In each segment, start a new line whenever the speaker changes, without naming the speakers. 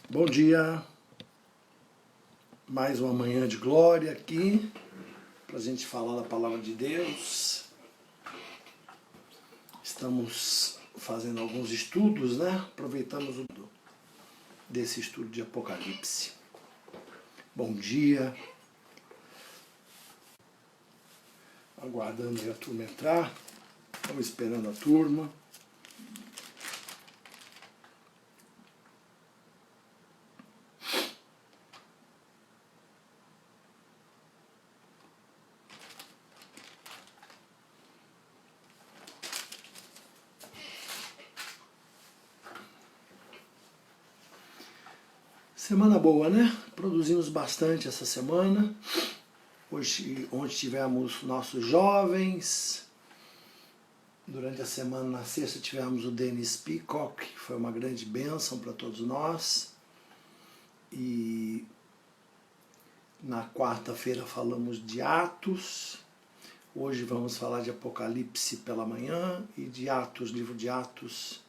Bom dia, mais uma manhã de glória aqui, para a gente falar da palavra de Deus. Estamos fazendo alguns estudos, né? Aproveitamos desse estudo de Apocalipse. Bom dia, aguardando aí a turma entrar, estamos esperando a turma. Semana boa, né? Produzimos bastante essa semana. Ontem tivemos nossos jovens. Durante a semana, na sexta, tivemos o Dennis Peacock, que foi uma grande bênção para todos nós. E na quarta-feira falamos de Atos. Hoje vamos falar de Apocalipse pela manhã e de Atos, livro de Atos,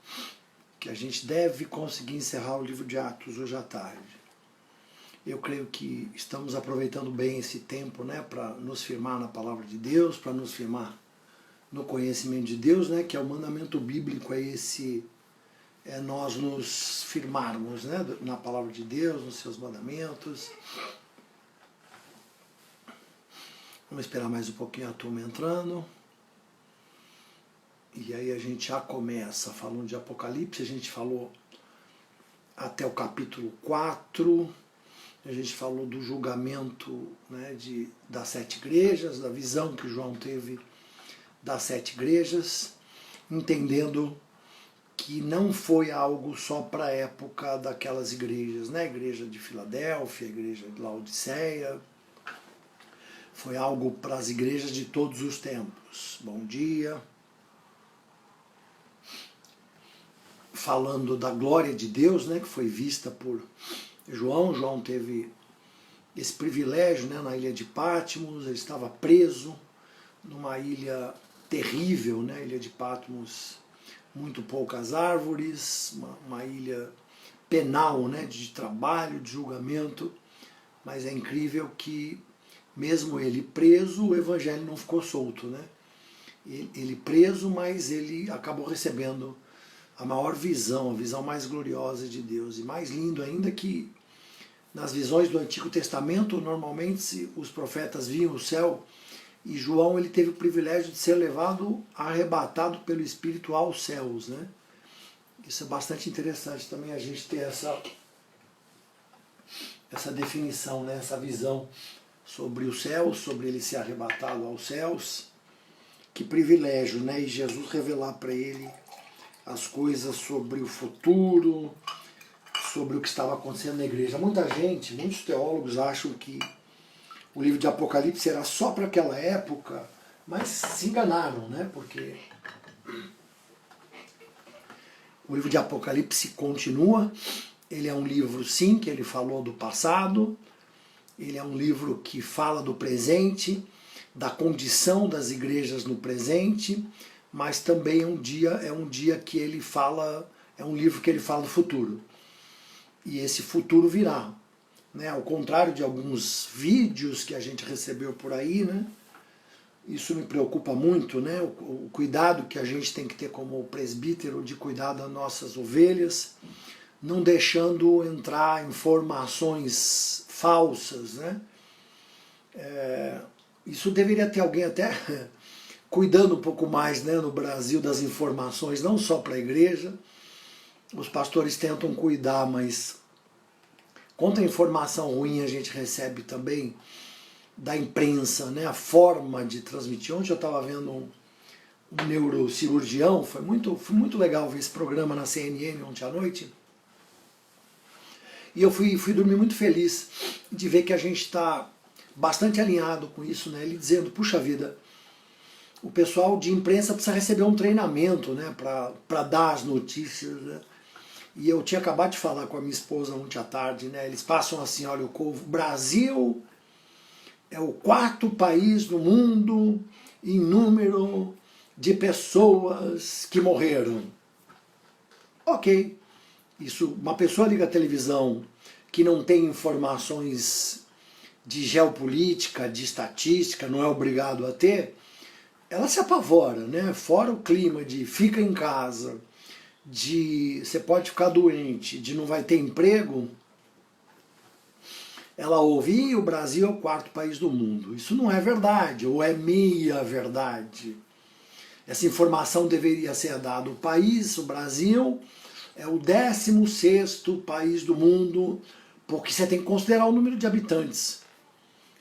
que a gente deve conseguir encerrar o livro de Atos hoje à tarde. Eu creio que estamos aproveitando bem esse tempo, né, para nos firmar na palavra de Deus, para nos firmar no conhecimento de Deus, né, que é o mandamento bíblico, nós nos firmarmos, né, na palavra de Deus, nos seus mandamentos. Vamos esperar mais um pouquinho a turma entrando. E aí a gente já começa falando de Apocalipse. A gente falou até o capítulo 4. A gente falou do julgamento, né, das 7 igrejas, da visão que João teve das 7 igrejas, entendendo que não foi algo só para a época daquelas igrejas, né? A igreja de Filadélfia, a igreja de Laodiceia. Foi algo para as igrejas de todos os tempos. Bom dia. Falando da glória de Deus, né, que foi vista por João. João teve esse privilégio, né, na ilha de Patmos. Ele estava preso numa ilha terrível, né, ilha de Patmos, muito poucas árvores, uma ilha penal, né, de trabalho, de julgamento. Mas é incrível que mesmo ele preso, o evangelho não ficou solto, né? Ele preso, mas ele acabou recebendo a maior visão, a visão mais gloriosa de Deus. E mais lindo ainda que nas visões do Antigo Testamento, normalmente os profetas viam o céu, e João ele teve o privilégio de ser levado, arrebatado pelo Espírito aos céus, né? Isso é bastante interessante também a gente ter essa definição, né? Essa visão sobre o céu, sobre ele ser arrebatado aos céus. Que privilégio, né? E Jesus revelar para ele as coisas sobre o futuro, sobre o que estava acontecendo na igreja. Muitos teólogos acham que o livro de Apocalipse era só para aquela época, mas se enganaram, né? Porque o livro de Apocalipse continua. Ele é um livro, sim, que ele falou do passado. Ele é um livro que fala do presente, da condição das igrejas no presente, mas também é um dia que ele fala, é um livro que ele fala do futuro. E esse futuro virá, né? Ao contrário de alguns vídeos que a gente recebeu por aí, né? Isso me preocupa muito, né? O cuidado que a gente tem que ter como presbítero de cuidar das nossas ovelhas, não deixando entrar informações falsas, né? Isso deveria ter alguém até cuidando um pouco mais, né, no Brasil das informações, não só para a igreja. Os pastores tentam cuidar, mas quanta informação ruim a gente recebe também da imprensa, né? A forma de transmitir. Ontem eu estava vendo um neurocirurgião, foi muito legal ver esse programa na CNN ontem à noite. E eu fui dormir muito feliz de ver que a gente está bastante alinhado com isso, né? Ele dizendo, puxa vida, o pessoal de imprensa precisa receber um treinamento, né, para dar as notícias, né? E eu tinha acabado de falar com a minha esposa ontem à tarde, né? Eles passam assim, olha, o Brasil é o 4º país no mundo em número de pessoas que morreram. Ok. Isso, uma pessoa liga a televisão que não tem informações de geopolítica, de estatística, não é obrigado a ter, ela se apavora, né? Fora o clima de fica em casa, de você pode ficar doente, de não vai ter emprego, ela ouve, o Brasil é o 4º país do mundo. Isso não é verdade, ou é meia verdade. Essa informação deveria ser dada. O Brasil, é o 16º país do mundo, porque você tem que considerar o número de habitantes.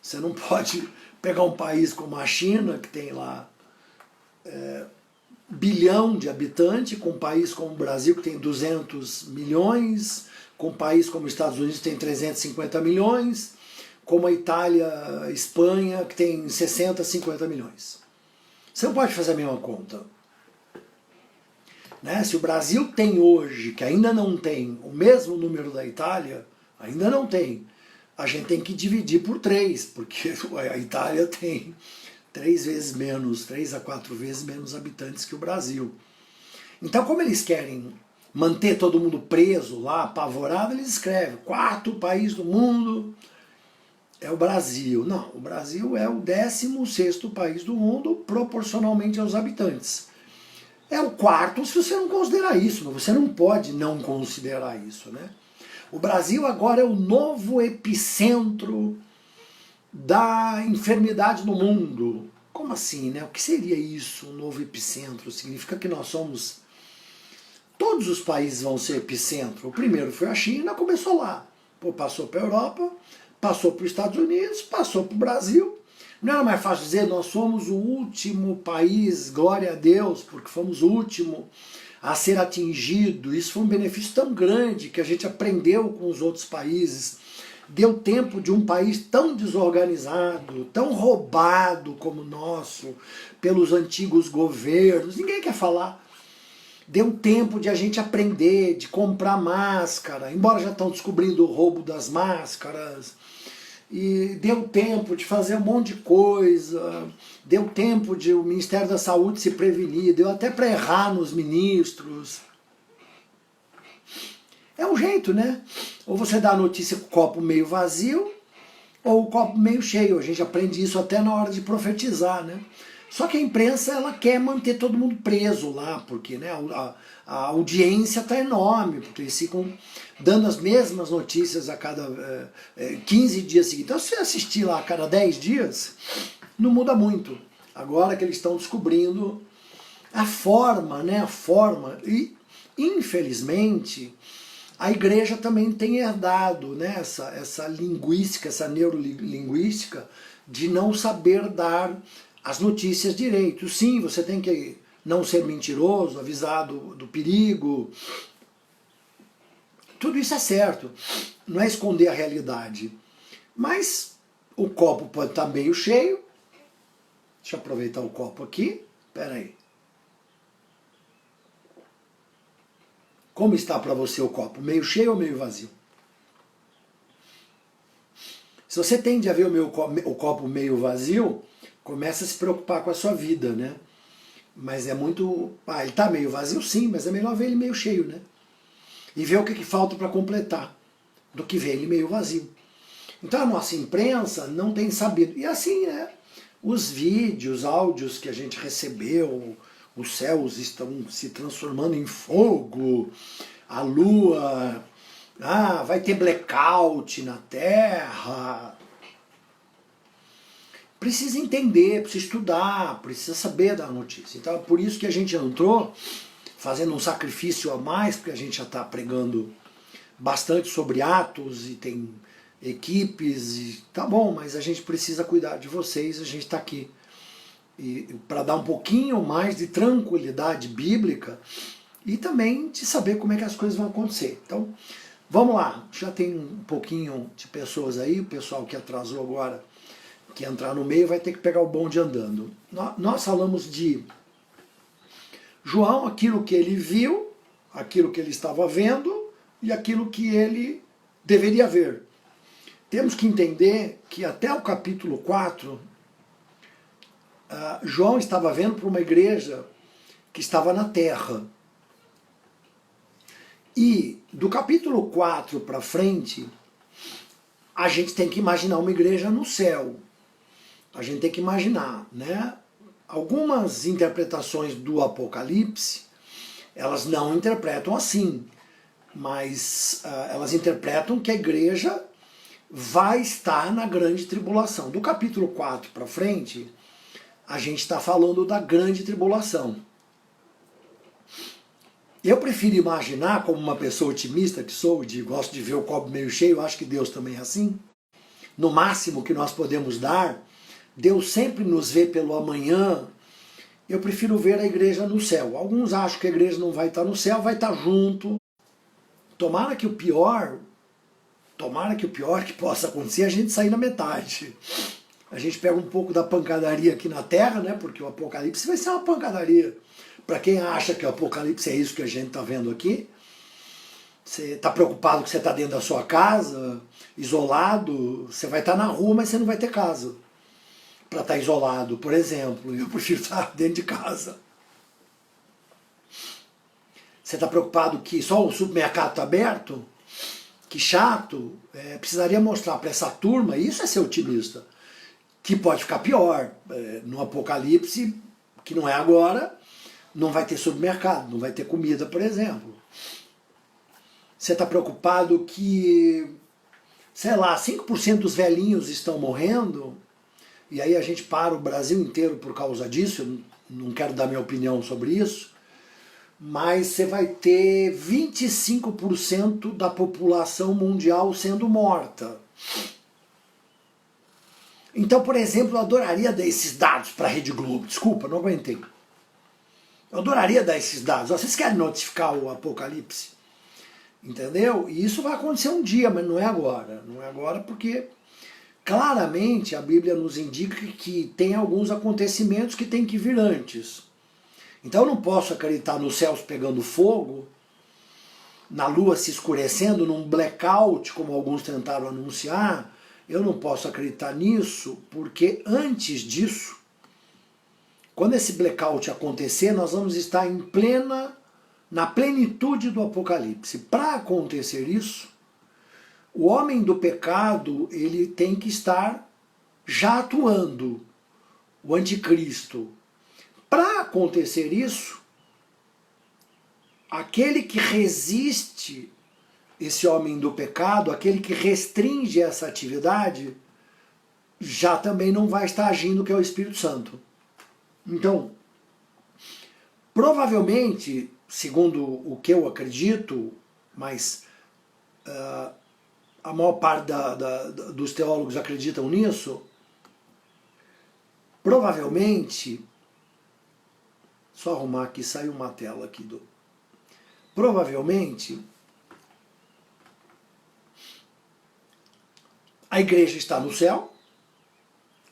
Você não pode pegar um país como a China, que tem lá 1 bilhão de habitantes, com um país como o Brasil, que tem 200 milhões, com um país como os Estados Unidos, que tem 350 milhões, como a Itália, a Espanha, que tem 60, 50 milhões. Você não pode fazer a mesma conta. Né? Se o Brasil tem hoje, que ainda não tem, o mesmo número da Itália, ainda não tem, a gente tem que dividir por 3, porque a Itália tem 3 a 4 vezes menos habitantes que o Brasil. Então, como eles querem manter todo mundo preso lá, apavorado, eles escrevem: 4º país do mundo é o Brasil. Não, o Brasil é o 16º país do mundo proporcionalmente aos habitantes. É o 4º se você não considerar isso, mas você não pode não considerar isso, né? O Brasil agora é o novo epicentro da enfermidade no mundo. Como assim, né? O que seria isso, um novo epicentro? Significa que nós somos... Todos os países vão ser epicentro. O primeiro foi a China, começou lá. Pô, passou para a Europa, passou para os Estados Unidos, passou para o Brasil. Não era mais fácil dizer, nós somos o último país, glória a Deus, porque fomos o último a ser atingido. Isso foi um benefício tão grande que a gente aprendeu com os outros países. Deu tempo de um país tão desorganizado, tão roubado como o nosso, pelos antigos governos, ninguém quer falar. Deu tempo de a gente aprender, de comprar máscara, embora já estão descobrindo o roubo das máscaras. E deu tempo de fazer um monte de coisa, deu tempo de o Ministério da Saúde se prevenir, deu até para errar nos ministros. É um jeito, né? Ou você dá a notícia com o copo meio vazio, ou o copo meio cheio. A gente aprende isso até na hora de profetizar, né? Só que a imprensa, ela quer manter todo mundo preso lá, porque, né, a audiência está enorme, porque eles ficam dando as mesmas notícias a cada 15 dias seguidos. Então, se você assistir lá a cada 10 dias, não muda muito. Agora que eles estão descobrindo a forma, né, a forma. E, infelizmente, a igreja também tem herdado, né, essa linguística, essa neurolinguística de não saber dar as notícias direito. Sim, você tem que não ser mentiroso, avisar do perigo. Tudo isso é certo. Não é esconder a realidade. Mas o copo pode estar meio cheio. Deixa eu aproveitar o copo aqui. Espera aí. Como está para você o copo? Meio cheio ou meio vazio? Se você tende a ver o copo meio vazio, começa a se preocupar com a sua vida, né? Mas é muito... ele está meio vazio sim, mas é melhor ver ele meio cheio, né? E ver o que falta para completar, do que ver ele meio vazio. Então a nossa imprensa não tem sabido. E assim, né? Os vídeos, áudios que a gente recebeu, os céus estão se transformando em fogo, a lua... vai ter blackout na Terra... Precisa entender, precisa estudar, precisa saber da notícia. Então é por isso que a gente entrou fazendo um sacrifício a mais, porque a gente já está pregando bastante sobre Atos e tem equipes, e tá bom, mas a gente precisa cuidar de vocês, a gente está aqui para dar um pouquinho mais de tranquilidade bíblica e também de saber como é que as coisas vão acontecer. Então, vamos lá, já tem um pouquinho de pessoas aí, o pessoal que atrasou agora, que entrar no meio vai ter que pegar o bonde andando. Nós falamos de João, aquilo que ele viu, aquilo que ele estava vendo e aquilo que ele deveria ver. Temos que entender que até o capítulo 4, João estava vendo para uma igreja que estava na terra. E do capítulo 4 para frente, a gente tem que imaginar uma igreja no céu. A gente tem que imaginar, né? Algumas interpretações do Apocalipse, elas não interpretam assim, mas elas interpretam que a igreja vai estar na grande tribulação. Do capítulo 4 para frente, a gente está falando da grande tribulação. Eu prefiro imaginar, como uma pessoa otimista que sou, gosto de ver o copo meio cheio, acho que Deus também é assim. No máximo que nós podemos dar, Deus sempre nos vê pelo amanhã. Eu prefiro ver a igreja no céu. Alguns acham que a igreja não vai estar no céu, vai estar junto. Tomara que o pior que possa acontecer, a gente sair na metade. A gente pega um pouco da pancadaria aqui na Terra, né? Porque o Apocalipse vai ser uma pancadaria. Para quem acha que o Apocalipse é isso que a gente está vendo aqui, você está preocupado que você está dentro da sua casa, isolado, você vai estar na rua, mas você não vai ter casa para estar isolado, por exemplo. Eu prefiro estar dentro de casa. Você está preocupado que só o supermercado está aberto? Que chato. Precisaria mostrar para essa turma, isso é ser otimista, que pode ficar pior. No Apocalipse, que não é agora, não vai ter supermercado, não vai ter comida, por exemplo. Você está preocupado que, sei lá, 5% dos velhinhos estão morrendo, e aí a gente para o Brasil inteiro por causa disso. Eu não quero dar minha opinião sobre isso, mas você vai ter 25% da população mundial sendo morta. Então, por exemplo, eu adoraria dar esses dados para a Rede Globo. Desculpa, não aguentei. Eu adoraria dar esses dados. Vocês querem notificar o Apocalipse? Entendeu? E isso vai acontecer um dia, mas não é agora. Não é agora porque claramente a Bíblia nos indica que tem alguns acontecimentos que tem que vir antes. Então eu não posso acreditar nos céus pegando fogo, na lua se escurecendo, num blackout, como alguns tentaram anunciar. Eu não posso acreditar nisso, porque antes disso, quando esse blackout acontecer, nós vamos estar na plenitude do Apocalipse. Para acontecer isso, o homem do pecado, ele tem que estar já atuando, o anticristo. Para acontecer isso, aquele que resiste esse homem do pecado, aquele que restringe essa atividade, já também não vai estar agindo, que é o Espírito Santo. Então, provavelmente, segundo o que eu acredito, mas a maior parte dos teólogos acreditam nisso, provavelmente, só arrumar aqui, saiu uma tela aqui provavelmente a igreja está no céu,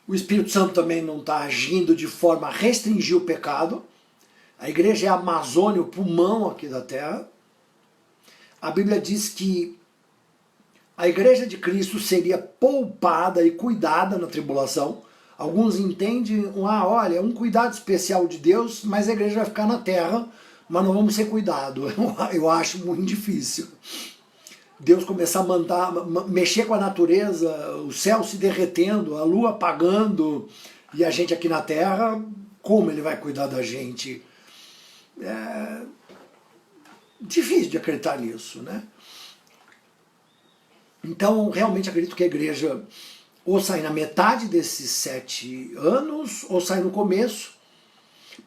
o Espírito Santo também não está agindo de forma a restringir o pecado, a igreja é a Amazônia, o pulmão aqui da terra. A Bíblia diz que a igreja de Cristo seria poupada e cuidada na tribulação. Alguns entendem, olha, é um cuidado especial de Deus, mas a igreja vai ficar na terra, mas não vamos ser cuidados. Eu acho muito difícil. Deus começar a mexer com a natureza, o céu se derretendo, a lua apagando, e a gente aqui na terra, como ele vai cuidar da gente? É difícil de acreditar nisso, né? Então, realmente acredito que a igreja ou sai na metade desses 7 anos, ou sai no começo,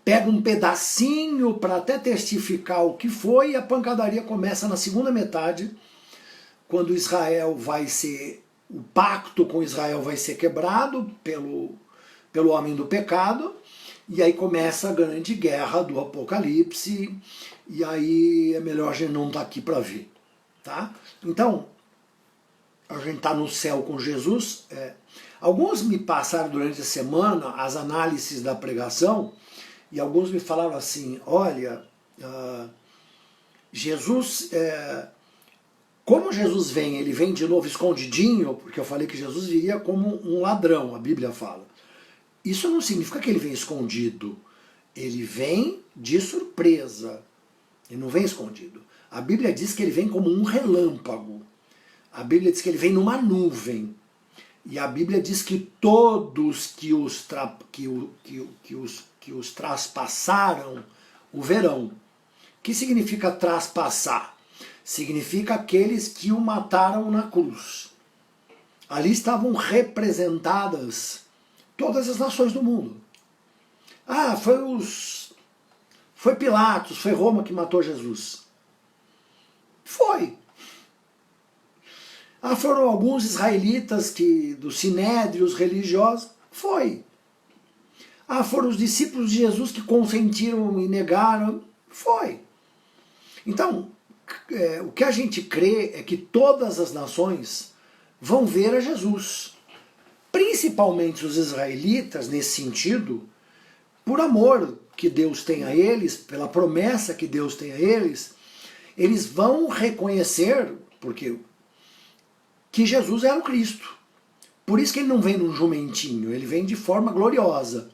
pega um pedacinho para até testificar o que foi, e a pancadaria começa na segunda metade, quando Israel o pacto com Israel vai ser quebrado pelo homem do pecado, e aí começa a grande guerra do Apocalipse, e aí é melhor a gente não estar aqui para ver. Tá? Então, a gente está no céu com Jesus. Alguns me passaram durante a semana as análises da pregação, e alguns me falaram assim, olha, Jesus, como Jesus vem, ele vem de novo escondidinho, porque eu falei que Jesus viria como um ladrão, a Bíblia fala. Isso não significa que ele vem escondido, ele vem de surpresa. Ele não vem escondido. A Bíblia diz que ele vem como um relâmpago. A Bíblia diz que ele vem numa nuvem. E a Bíblia diz que todos que os traspassaram o verão. O que significa traspassar? Significa aqueles que o mataram na cruz. Ali estavam representadas todas as nações do mundo. Ah, foi Pilatos, foi Roma que matou Jesus. Foi. Ah, foram alguns israelitas dos sinédrios religiosos. Foi. Ah, foram os discípulos de Jesus que consentiram e negaram. Foi. Então, o que a gente crê é que todas as nações vão ver a Jesus. Principalmente os israelitas, nesse sentido, por amor que Deus tem a eles, pela promessa que Deus tem a eles, eles vão reconhecer que Jesus era o Cristo. Por isso que ele não vem num jumentinho, ele vem de forma gloriosa.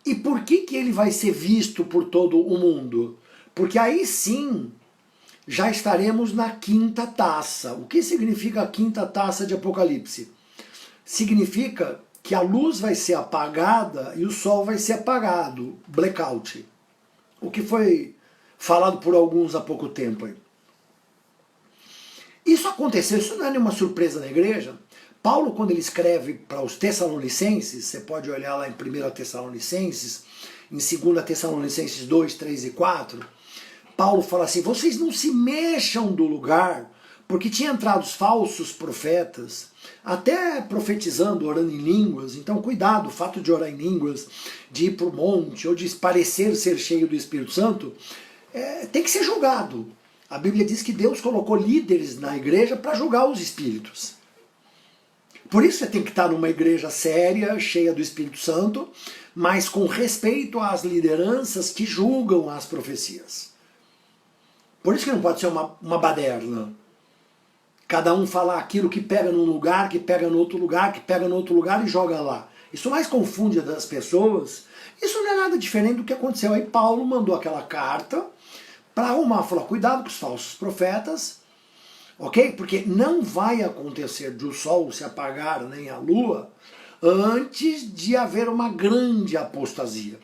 E por que ele vai ser visto por todo o mundo? Porque aí sim já estaremos na quinta taça. O que significa a quinta taça de Apocalipse? Significa que a luz vai ser apagada e o sol vai ser apagado, blackout. O que foi falado por alguns há pouco tempo aí. Isso aconteceu, isso não é nenhuma surpresa na igreja. Paulo, quando ele escreve para os Tessalonicenses, você pode olhar lá em 1 Tessalonicenses, em 2 Tessalonicenses 2, 3 e 4, Paulo fala assim, vocês não se mexam do lugar, porque tinha entrado os falsos profetas, até profetizando, orando em línguas. Então cuidado, o fato de orar em línguas, de ir para o monte, ou de parecer ser cheio do Espírito Santo, tem que ser julgado. A Bíblia diz que Deus colocou líderes na igreja para julgar os espíritos. Por isso você tem que estar numa igreja séria, cheia do Espírito Santo, mas com respeito às lideranças que julgam as profecias. Por isso que não pode ser uma baderna. Cada um falar aquilo que pega num lugar, que pega no outro lugar, que pega no outro lugar e joga lá. Isso mais confunde as pessoas. Isso não é nada diferente do que aconteceu. Aí Paulo mandou aquela carta para arrumar, falou, cuidado com os falsos profetas, ok? Porque não vai acontecer de o sol se apagar nem a lua antes de haver uma grande apostasia.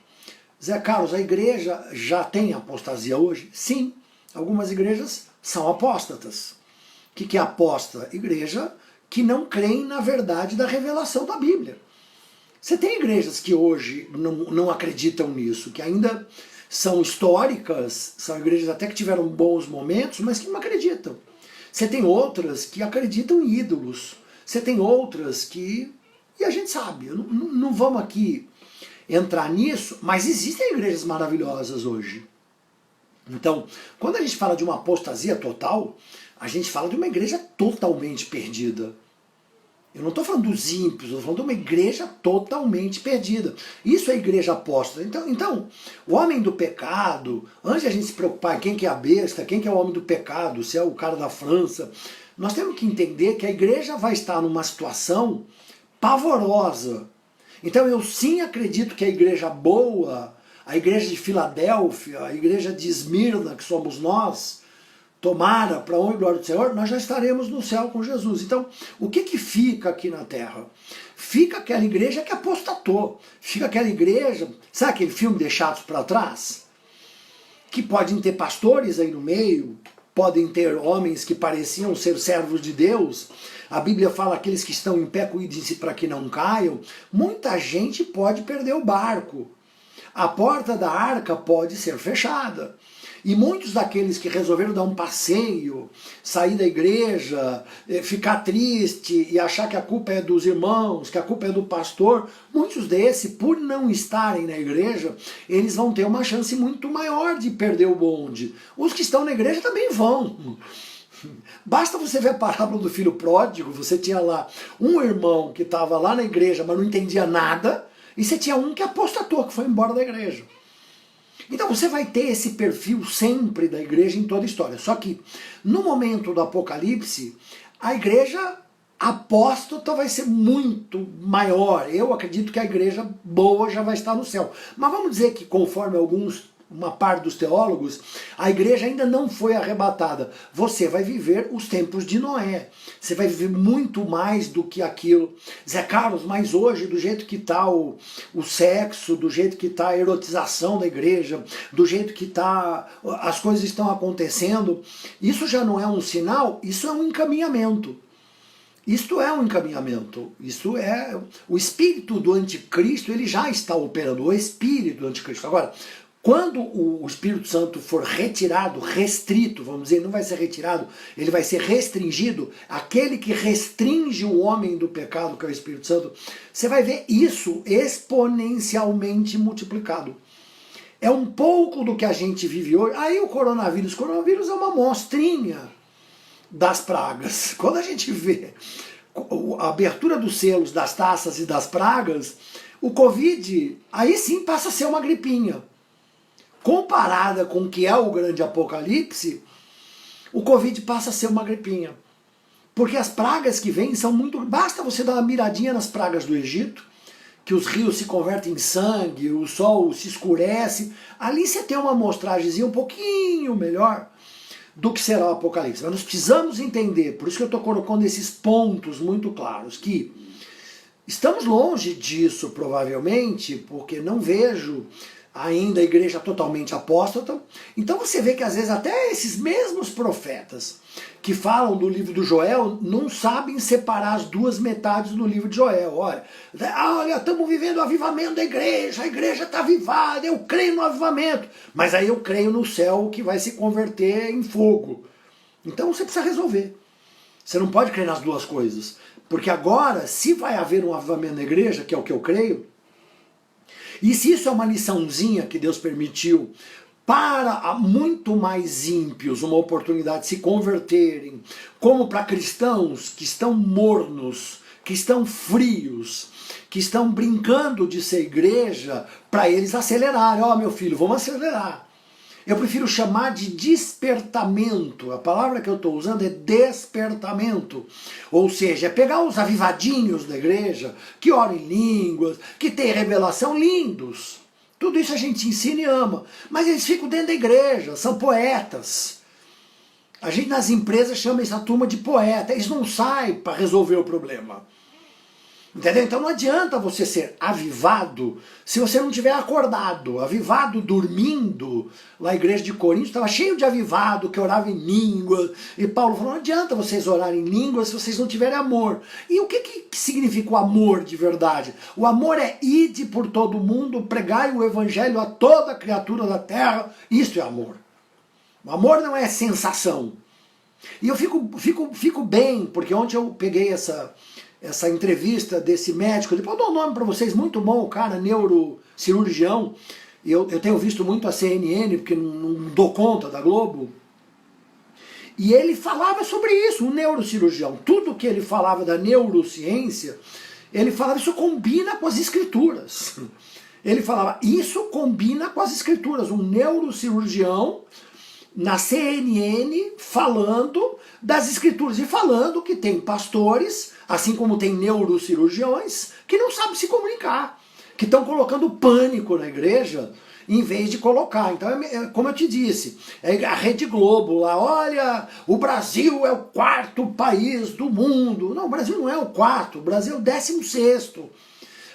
Zé Carlos, a igreja já tem apostasia hoje? Sim, algumas igrejas são apóstatas. O que é apóstata? Igreja que não creem na verdade da revelação da Bíblia. Você tem igrejas que hoje não acreditam nisso, que ainda são históricas, são igrejas até que tiveram bons momentos, mas que não acreditam. Você tem outras que acreditam em ídolos. Você tem outras que... E a gente sabe, não vamos aqui entrar nisso, mas existem igrejas maravilhosas hoje. Então, quando a gente fala de uma apostasia total, a gente fala de uma igreja totalmente perdida. Eu não estou falando dos ímpios, eu estou falando de uma igreja totalmente perdida. Isso é igreja apóstata. Então, o homem do pecado, antes de a gente se preocupar em quem que é a besta, quem que é o homem do pecado, se é o cara da França, nós temos que entender que a igreja vai estar numa situação pavorosa. Então eu sim acredito que a igreja boa, a igreja de Filadélfia, a igreja de Esmirna, que somos nós, tomara, para a honra e glória do Senhor, nós já estaremos no céu com Jesus. Então, o que fica aqui na terra? Fica aquela igreja que apostatou. Fica aquela igreja, sabe aquele filme Deixados para Trás? Que podem ter pastores aí no meio, podem ter homens que pareciam ser servos de Deus. A Bíblia fala aqueles que estão em pé, cuidem-se para que não caiam. Muita gente pode perder o barco. A porta da arca pode ser fechada. E muitos daqueles que resolveram dar um passeio, sair da igreja, ficar triste e achar que a culpa é dos irmãos, que a culpa é do pastor, muitos desses, por não estarem na igreja, eles vão ter uma chance muito maior de perder o bonde. Os que estão na igreja também vão. Basta você ver a parábola do filho pródigo, você tinha lá um irmão que estava lá na igreja, mas não entendia nada, e você tinha um que apostatou, que foi embora da igreja. Então você vai ter esse perfil sempre da igreja em toda a história. Só que no momento do Apocalipse, a igreja apóstata vai ser muito maior. Eu acredito que a igreja boa já vai estar no céu. Mas vamos dizer que conforme alguns uma parte dos teólogos, a igreja ainda não foi arrebatada. Você vai viver os tempos de Noé. Você vai viver muito mais do que aquilo. Zé Carlos, mas hoje, do jeito que está o sexo, do jeito que está a erotização da igreja, do jeito que tá, as coisas estão acontecendo, isso já não é um sinal, isso é um encaminhamento. Isto é um encaminhamento, isso é o espírito do anticristo, ele já está operando, o espírito do anticristo. Agora, quando o Espírito Santo for retirado, restrito, vamos dizer, não vai ser retirado, ele vai ser restringido, aquele que restringe o homem do pecado, que é o Espírito Santo, você vai ver isso exponencialmente multiplicado. É um pouco do que a gente vive hoje. Aí o coronavírus é uma amostrinha das pragas. Quando a gente vê a abertura dos selos, das taças e das pragas, o Covid, aí sim passa a ser uma gripinha. Comparada com o que é o grande apocalipse, o Covid passa a ser uma gripinha. Porque as pragas que vêm são muito... Basta você dar uma miradinha nas pragas do Egito, que os rios se convertem em sangue, o sol se escurece. Ali você tem uma amostragemzinha um pouquinho melhor do que será o apocalipse. Mas nós precisamos entender, por isso que eu estou colocando esses pontos muito claros, que estamos longe disso provavelmente, porque não vejo ainda a igreja totalmente apóstata. Então você vê que às vezes até esses mesmos profetas que falam do livro do Joel não sabem separar as duas metades do livro de Joel. Olha, estamos vivendo o avivamento da igreja, a igreja está avivada, eu creio no avivamento, mas aí eu creio no céu que vai se converter em fogo. Então você precisa resolver. Você não pode crer nas duas coisas, porque agora, se vai haver um avivamento na igreja, que é o que eu creio, e se isso é uma liçãozinha que Deus permitiu para muito mais ímpios, uma oportunidade de se converterem, como para cristãos que estão mornos, que estão frios, que estão brincando de ser igreja, para eles acelerarem. Ó, meu filho, vamos acelerar. Eu prefiro chamar de despertamento. A palavra que eu estou usando é despertamento. Ou seja, é pegar os avivadinhos da igreja, que oram em línguas, que tem revelação, lindos. Tudo isso a gente ensina e ama. Mas eles ficam dentro da igreja, são poetas. A gente nas empresas chama essa turma de poeta. Eles não saem para resolver o problema. Entendeu? Então não adianta você ser avivado se você não tiver acordado. Avivado dormindo. Lá a igreja de Corinto estava cheio de avivado que orava em línguas. E Paulo falou, não adianta vocês orarem em línguas se vocês não tiverem amor. E o que significa o amor de verdade? O amor é ide por todo mundo, pregai o evangelho a toda criatura da terra. Isso é amor. O amor não é sensação. E eu fico bem, porque ontem eu peguei essa entrevista desse médico, depois eu dou o nome para vocês, muito bom, o cara, neurocirurgião, e eu tenho visto muito a CNN, porque não dou conta da Globo, e ele falava sobre isso, um neurocirurgião, tudo que ele falava da neurociência, ele falava, isso combina com as escrituras. Ele falava, isso combina com as escrituras, um neurocirurgião na CNN falando das escrituras e falando que tem pastores, assim como tem neurocirurgiões, que não sabem se comunicar, que estão colocando pânico na igreja em vez de colocar. Então, como eu te disse, a Rede Globo lá, olha, o Brasil é o 4º país do mundo. Não, o Brasil não é o 4º, o Brasil é o 16º.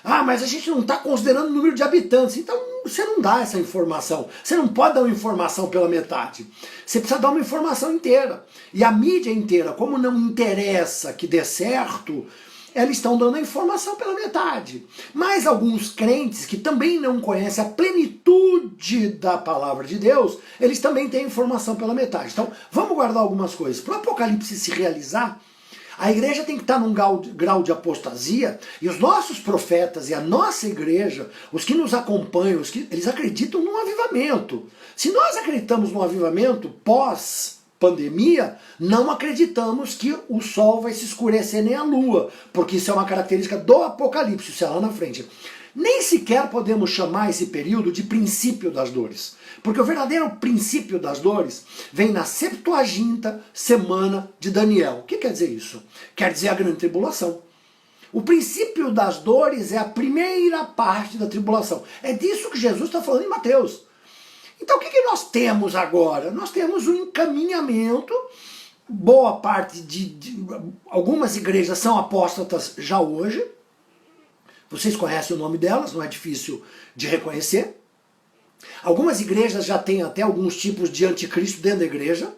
Ah, mas a gente não está considerando o número de habitantes. Então você não dá essa informação. Você não pode dar uma informação pela metade. Você precisa dar uma informação inteira. E a mídia inteira, como não interessa que dê certo, eles estão dando a informação pela metade. Mas alguns crentes que também não conhecem a plenitude da palavra de Deus, eles também têm informação pela metade. Então vamos guardar algumas coisas. Para o Apocalipse se realizar, a igreja tem que estar num grau de apostasia, e os nossos profetas e a nossa igreja, os que nos acompanham, eles acreditam num avivamento. Se nós acreditamos num avivamento pós-pandemia, não acreditamos que o sol vai se escurecer nem a lua, porque isso é uma característica do Apocalipse, isso é lá na frente. Nem sequer podemos chamar esse período de princípio das dores. Porque o verdadeiro princípio das dores vem na 70ª semana de Daniel. O que quer dizer isso? Quer dizer a grande tribulação. O princípio das dores é a primeira parte da tribulação. É disso que Jesus está falando em Mateus. Então o que nós temos agora? Nós temos um encaminhamento, boa parte de algumas igrejas são apóstatas já hoje, vocês conhecem o nome delas, não é difícil de reconhecer. Algumas igrejas já têm até alguns tipos de anticristo dentro da igreja.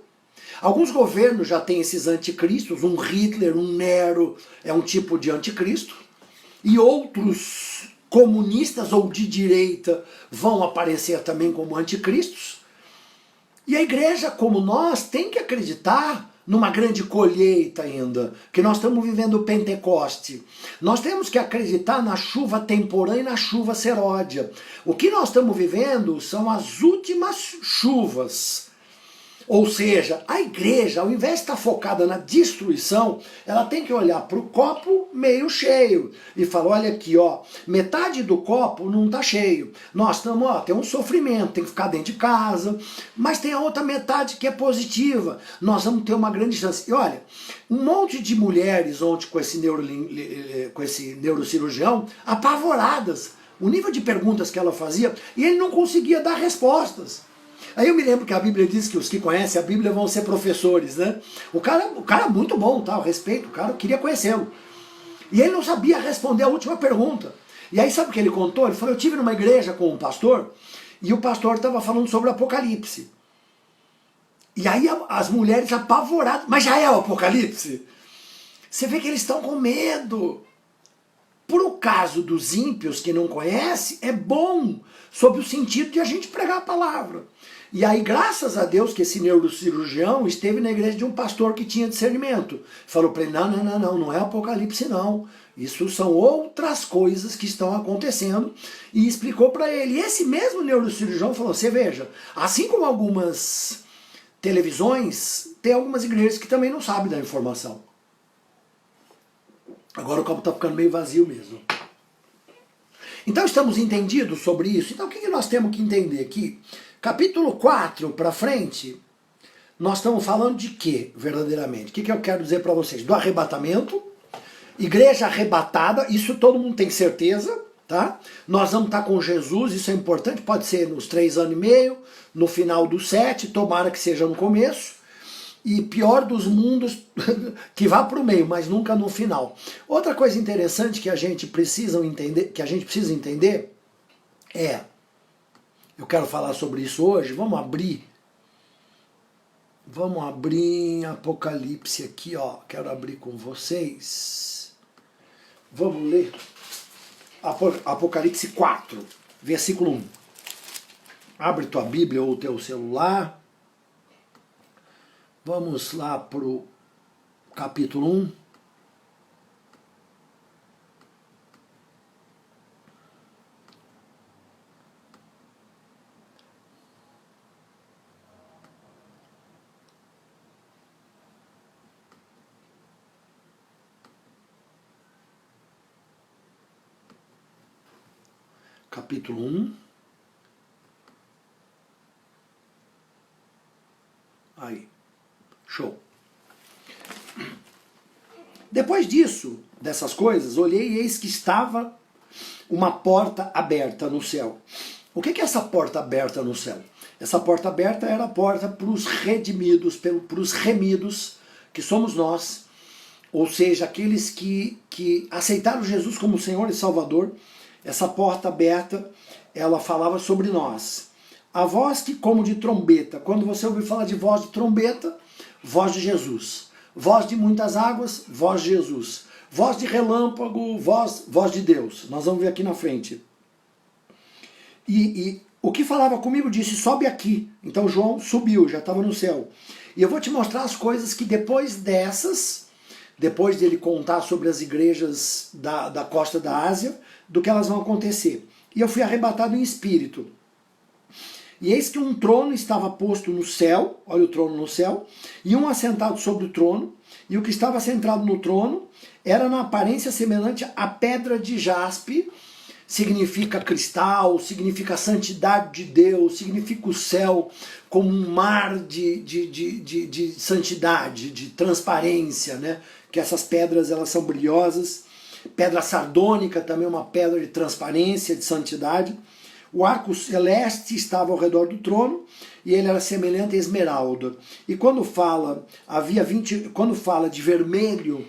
Alguns governos já têm esses anticristos, um Hitler, um Nero é um tipo de anticristo. E outros comunistas ou de direita vão aparecer também como anticristos. E a igreja, como nós, tem que acreditar numa grande colheita ainda, que nós estamos vivendo o Pentecoste. Nós temos que acreditar na chuva temporã e na chuva seródia. O que nós estamos vivendo são as últimas chuvas. Ou seja, a igreja, ao invés de estar focada na destruição, ela tem que olhar para o copo meio cheio e falar, olha aqui, ó, metade do copo não está cheio. Nós estamos, ó, tem um sofrimento, tem que ficar dentro de casa, mas tem a outra metade que é positiva. Nós vamos ter uma grande chance. E olha, um monte de mulheres ontem com esse neurocirurgião apavoradas. O nível de perguntas que ela fazia, e ele não conseguia dar respostas. Aí eu me lembro que a Bíblia diz que os que conhecem a Bíblia vão ser professores, né? O cara é muito bom, tá? Eu respeito, o cara, eu queria conhecê-lo. E ele não sabia responder a última pergunta. E aí sabe o que ele contou? Ele falou, eu estive numa igreja com um pastor, e o pastor estava falando sobre o Apocalipse. E aí as mulheres apavoradas, mas já é o Apocalipse? Você vê que eles estão com medo. Por o caso dos ímpios que não conhecem, é bom, sob o sentido de a gente pregar a palavra. E aí, graças a Deus, que esse neurocirurgião esteve na igreja de um pastor que tinha discernimento. Falou para ele, não é Apocalipse não. Isso são outras coisas que estão acontecendo. E explicou para ele. E esse mesmo neurocirurgião falou, você veja, assim como algumas televisões, tem algumas igrejas que também não sabem da informação. Agora o copo está ficando meio vazio mesmo. Então estamos entendidos sobre isso? Então o que nós temos que entender aqui? Capítulo 4 para frente, nós estamos falando de quê, verdadeiramente? O que eu quero dizer para vocês? Do arrebatamento, igreja arrebatada, isso todo mundo tem certeza, tá? Nós vamos estar com Jesus, isso é importante, pode ser nos 3 anos e meio, no final dos 7, tomara que seja no começo. E pior dos mundos, que vá para o meio, mas nunca no final. Outra coisa interessante que a gente precisa entender, eu quero falar sobre isso hoje, vamos abrir em Apocalipse aqui, ó, quero abrir com vocês. Vamos ler Apocalipse 4, versículo 1. Abre tua Bíblia ou o teu celular. Vamos lá para o capítulo 1. Capítulo 1. Aí. Show. Depois disso, dessas coisas, olhei e eis que estava uma porta aberta no céu. O que é essa porta aberta no céu? Essa porta aberta era a porta para os redimidos, para os remidos, que somos nós, ou seja, aqueles que aceitaram Jesus como Senhor e Salvador. Essa porta aberta, ela falava sobre nós. A voz que como de trombeta, quando você ouvir falar de voz de trombeta, voz de Jesus. Voz de muitas águas, voz de Jesus. Voz de relâmpago, voz de Deus. Nós vamos ver aqui na frente. E o que falava comigo disse, sobe aqui. Então João subiu, já estava no céu. E eu vou te mostrar as coisas que depois dessas, depois dele contar sobre as igrejas da costa da Ásia, do que elas vão acontecer. E eu fui arrebatado em espírito. E eis que um trono estava posto no céu, olha o trono no céu, e um assentado sobre o trono, e o que estava sentado no trono era na aparência semelhante à pedra de jaspe, significa cristal, significa santidade de Deus, significa o céu como um mar de santidade, de transparência, né? Que essas pedras elas são brilhosas. Pedra sardônica também é uma pedra de transparência, de santidade. O arco celeste estava ao redor do trono e ele era semelhante a esmeralda. E quando fala de vermelho,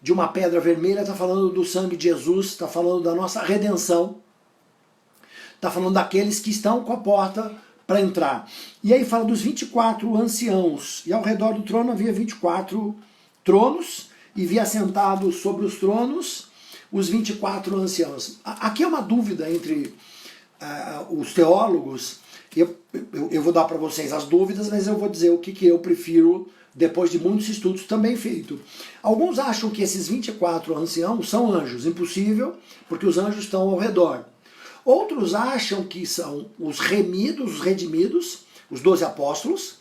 de uma pedra vermelha, está falando do sangue de Jesus, está falando da nossa redenção, está falando daqueles que estão com a porta para entrar. E aí fala dos 24 anciãos, e ao redor do trono havia 24 tronos, e via assentados sobre os tronos os 24 anciãos. Aqui é uma dúvida entre os teólogos. Eu vou dar para vocês as dúvidas, mas eu vou dizer o que eu prefiro depois de muitos estudos também feito. Alguns acham que esses 24 anciãos são anjos, impossível, porque os anjos estão ao redor. Outros acham que são os remidos, os redimidos, os 12 apóstolos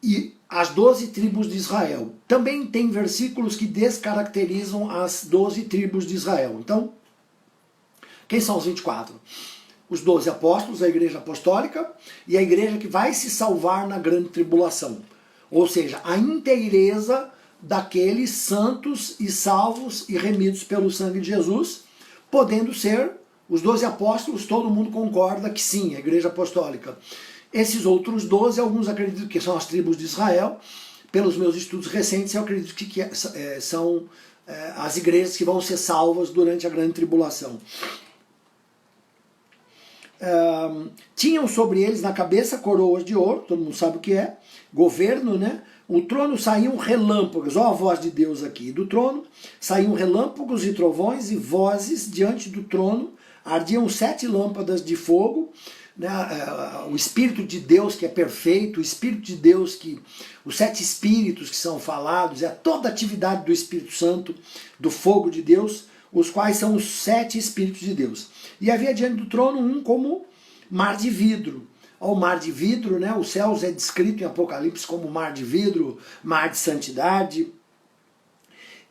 e as 12 tribos de Israel. Também tem versículos que descaracterizam as 12 tribos de Israel. Então, quem são os 24? Os 12 apóstolos, a igreja apostólica e a igreja que vai se salvar na grande tribulação. Ou seja, a inteireza daqueles santos e salvos e remidos pelo sangue de Jesus, podendo ser os 12 apóstolos, todo mundo concorda que sim, a igreja apostólica. Esses outros 12, alguns acreditam que são as tribos de Israel. Pelos meus estudos recentes, eu acredito que são as igrejas que vão ser salvas durante a grande tribulação. Tinham sobre eles na cabeça coroas de ouro, todo mundo sabe o que é, governo, né? O trono saíam relâmpagos, ó a voz de Deus aqui, do trono saíam relâmpagos e trovões e vozes diante do trono, ardiam 7 lâmpadas de fogo, né? O Espírito de Deus que é perfeito, o Espírito de Deus os 7 Espíritos que são falados, é toda a atividade do Espírito Santo, do fogo de Deus, os quais são os 7 Espíritos de Deus. E havia diante do trono um como mar de vidro. O mar de vidro, né? Os céus é descrito em Apocalipse como mar de vidro, mar de santidade.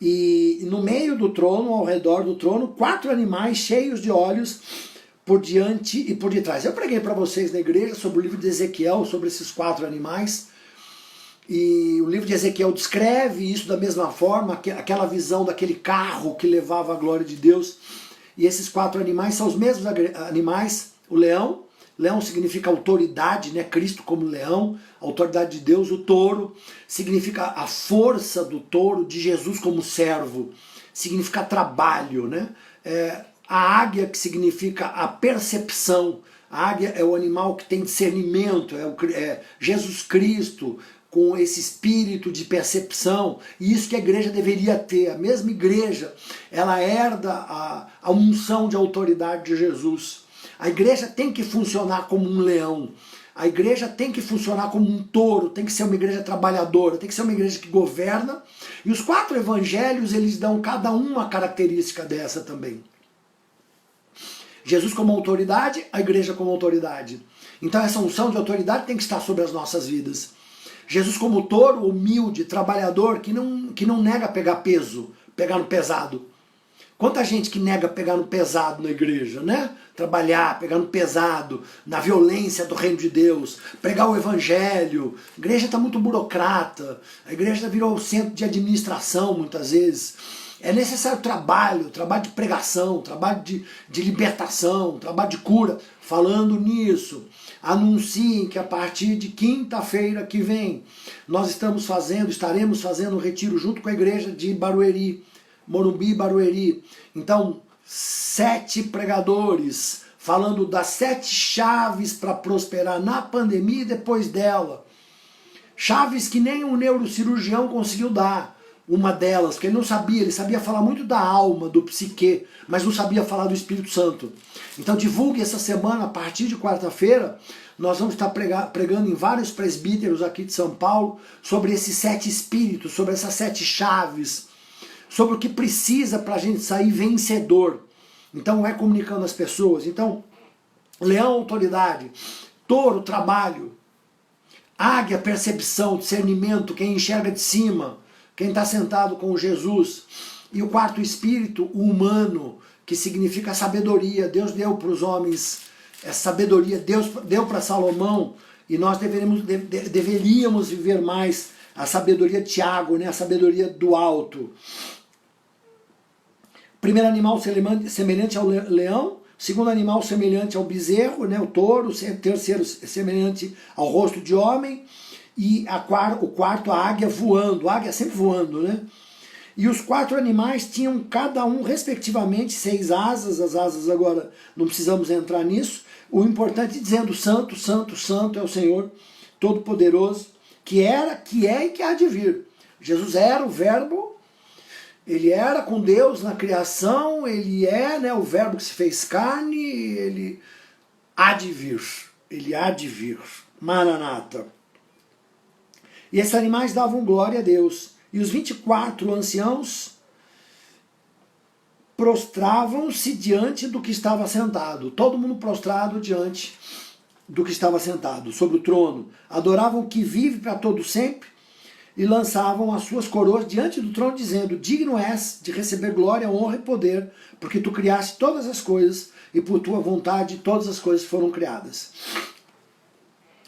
E no meio do trono, ao redor do trono, 4 animais cheios de olhos por diante e por detrás. Eu preguei para vocês na igreja sobre o livro de Ezequiel, sobre esses 4 animais. E o livro de Ezequiel descreve isso da mesma forma, aquela visão daquele carro que levava a glória de Deus. E esses 4 animais são os mesmos animais. O leão significa autoridade, né? Cristo como leão, a autoridade de Deus. O touro significa a força do touro, de Jesus como servo, significa trabalho, né? A águia, que significa a percepção. A águia é o animal que tem discernimento, é Jesus Cristo com esse espírito de percepção, e isso que a igreja deveria ter. A mesma igreja, ela herda a unção de autoridade de Jesus. A igreja tem que funcionar como um leão, a igreja tem que funcionar como um touro, tem que ser uma igreja trabalhadora, tem que ser uma igreja que governa, e os 4 evangelhos, eles dão cada uma característica dessa também. Jesus como autoridade, a igreja como autoridade. Então essa unção de autoridade tem que estar sobre as nossas vidas. Jesus como touro, humilde, trabalhador, que não nega pegar peso, pegar no pesado. Quanta gente que nega pegar no pesado na igreja, né? Trabalhar, pegar no pesado, na violência do reino de Deus, pregar o evangelho. A igreja está muito burocrata, a igreja virou centro de administração muitas vezes. É necessário trabalho de pregação, trabalho de libertação, trabalho de cura. Falando nisso, anunciem que a partir de quinta-feira que vem, nós estaremos fazendo um retiro junto com a igreja de Barueri, Morumbi e Barueri. Então, 7 pregadores falando das 7 chaves para prosperar na pandemia e depois dela. Chaves que nem um neurocirurgião conseguiu dar. Uma delas, porque ele sabia falar muito da alma, do psique, mas não sabia falar do Espírito Santo. Então divulgue essa semana, a partir de quarta-feira, nós vamos estar pregando em vários presbíteros aqui de São Paulo, sobre esses 7 espíritos, sobre essas 7 chaves, sobre o que precisa para a gente sair vencedor. Então é comunicando as pessoas. Então, leão, autoridade, touro, trabalho, águia, percepção, discernimento, quem enxerga de cima, quem está sentado com Jesus. E o 4º espírito, o humano, que significa sabedoria. Deus deu para os homens essa sabedoria, Deus deu para Salomão, e nós deveríamos viver mais a sabedoria de Tiago, né? A sabedoria do alto. Primeiro animal semelhante ao leão, segundo animal semelhante ao bezerro, né, o touro, o terceiro semelhante ao rosto de homem, e o quarto a águia voando, a águia sempre voando, né? E os 4 animais tinham cada um, respectivamente, 6 asas, as asas agora não precisamos entrar nisso, o importante dizendo santo, santo, santo é o Senhor Todo-Poderoso, que era, que é e que há de vir. Jesus era o verbo, ele era com Deus na criação, ele é, né, o verbo que se fez carne, ele há de vir, Maranata. E esses animais davam glória a Deus. E os 24 anciãos prostravam-se diante do que estava sentado. Todo mundo prostrado diante do que estava sentado, sobre o trono. Adoravam o que vive para todo sempre e lançavam as suas coroas diante do trono, dizendo: digno és de receber glória, honra e poder, porque tu criaste todas as coisas e por tua vontade todas as coisas foram criadas.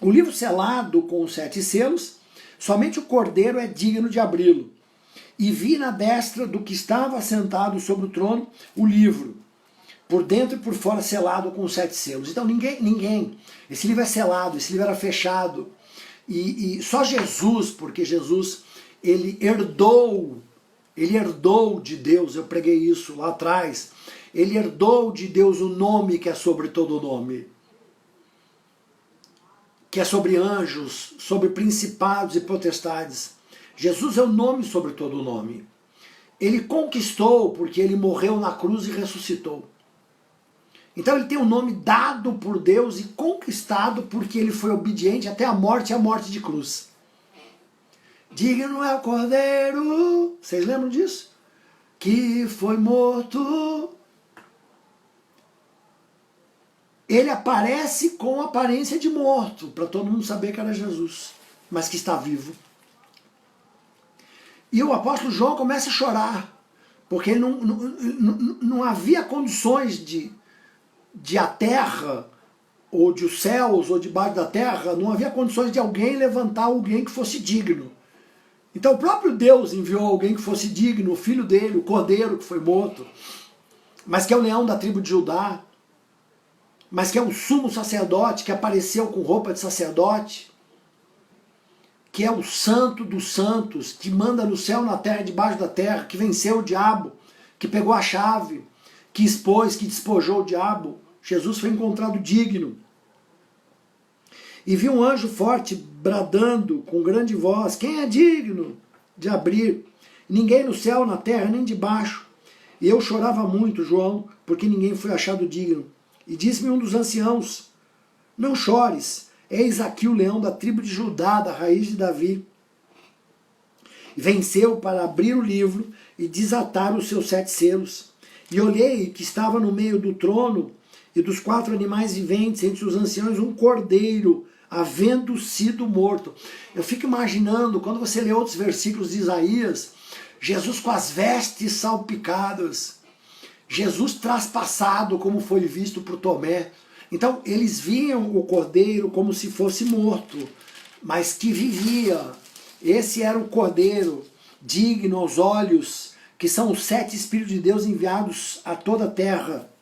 O livro selado com os 7 selos, somente o Cordeiro é digno de abri-lo. E vi na destra do que estava sentado sobre o trono o livro, por dentro e por fora selado com os 7 selos. Então ninguém, esse livro é selado, esse livro era fechado. E só Jesus, porque Jesus, ele herdou de Deus, eu preguei isso lá atrás, ele herdou de Deus o nome que é sobre todo nome, que é sobre anjos, sobre principados e potestades. Jesus é o nome sobre todo nome. Ele conquistou porque ele morreu na cruz e ressuscitou. Então ele tem um nome dado por Deus e conquistado porque ele foi obediente até a morte e a morte de cruz. Digno é o Cordeiro, vocês lembram disso? Que foi morto. Ele aparece com aparência de morto, para todo mundo saber que era Jesus, mas que está vivo. E o apóstolo João começa a chorar, porque não havia condições de a terra, ou de os céus, ou debaixo da terra, não havia condições de alguém levantar alguém que fosse digno. Então o próprio Deus enviou alguém que fosse digno, o filho dele, o Cordeiro que foi morto, mas que é o leão da tribo de Judá, mas que é um sumo sacerdote que apareceu com roupa de sacerdote, que é o santo dos santos, que manda no céu, na terra, debaixo da terra, que venceu o diabo, que pegou a chave, que expôs, que despojou o diabo. Jesus foi encontrado digno. E vi um anjo forte bradando com grande voz: quem é digno de abrir? Ninguém no céu, na terra, nem debaixo. E eu chorava muito, João, porque ninguém foi achado digno. E disse-me um dos anciãos: não chores, eis aqui o leão da tribo de Judá, da raiz de Davi. Venceu para abrir o livro e desatar os seus 7 selos. E olhei que estava no meio do trono e dos 4 animais viventes, entre os anciãos, um cordeiro, havendo sido morto. Eu fico imaginando, quando você lê outros versículos de Isaías, Jesus com as vestes salpicadas, Jesus traspassado, como foi visto por Tomé. Então, eles viam o cordeiro como se fosse morto, mas que vivia. Esse era o cordeiro, digno aos olhos, que são os 7 Espíritos de Deus enviados a toda a terra.